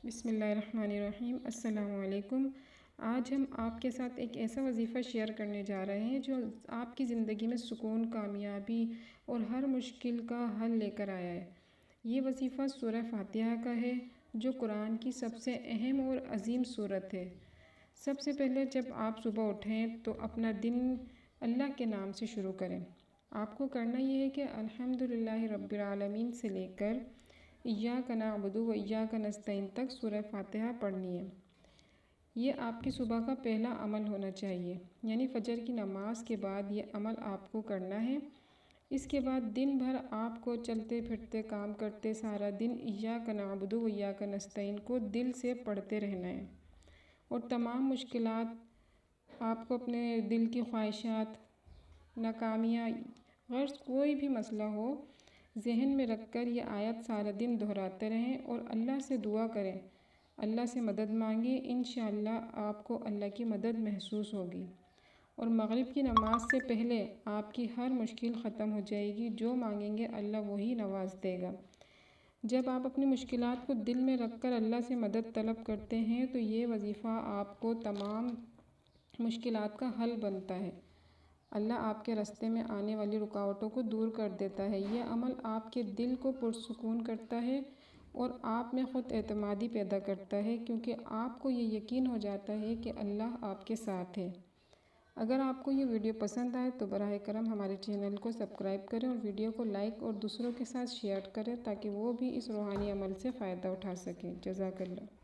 بسم اللہ الرحمن الرحیم۔ السلام علیکم۔ آج ہم آپ کے ساتھ ایک ایسا وظیفہ شیئر کرنے جا رہے ہیں جو آپ کی زندگی میں سکون، کامیابی اور ہر مشکل کا حل لے کر آیا ہے۔ یہ وظیفہ سورہ فاتحہ کا ہے جو قرآن کی سب سے اہم اور عظیم سورت ہے۔ سب سے پہلے جب آپ صبح اٹھیں تو اپنا دن اللہ کے نام سے شروع کریں۔ آپ کو کرنا یہ ہے کہ الحمدللہ رب العالمین سے لے کر ایاک نعبد و ایاک نستعین تک سورہ فاتحہ پڑھنی ہے۔ یہ آپ کی صبح کا پہلا عمل ہونا چاہیے، یعنی فجر کی نماز کے بعد یہ عمل آپ کو کرنا ہے۔ اس کے بعد دن بھر آپ کو چلتے پھرتے کام کرتے سارا دن ایاک نعبد و ایاک نستعین کو دل سے پڑھتے رہنا ہے، اور تمام مشکلات، آپ کو اپنے دل کی خواہشات، ناکامیاں، غرض کوئی بھی مسئلہ ہو، ذہن میں رکھ کر یہ آیت سارا دن دہراتے رہیں اور اللہ سے دعا کریں، اللہ سے مدد مانگیں۔ انشاءاللہ آپ کو اللہ کی مدد محسوس ہوگی، اور مغرب کی نماز سے پہلے آپ کی ہر مشکل ختم ہو جائے گی۔ جو مانگیں گے اللہ وہی نواز دے گا۔ جب آپ اپنی مشکلات کو دل میں رکھ کر اللہ سے مدد طلب کرتے ہیں تو یہ وظیفہ آپ کو تمام مشکلات کا حل بنتا ہے۔ اللہ آپ کے راستے میں آنے والی رکاوٹوں کو دور کر دیتا ہے۔ یہ عمل آپ کے دل کو پرسکون کرتا ہے اور آپ میں خود اعتمادی پیدا کرتا ہے، کیونکہ آپ کو یہ یقین ہو جاتا ہے کہ اللہ آپ کے ساتھ ہے۔ اگر آپ کو یہ ویڈیو پسند آئے تو براہ کرم ہمارے چینل کو سبسکرائب کریں اور ویڈیو کو لائک اور دوسروں کے ساتھ شیئر کریں تاکہ وہ بھی اس روحانی عمل سے فائدہ اٹھا سکیں۔ جزاک اللہ۔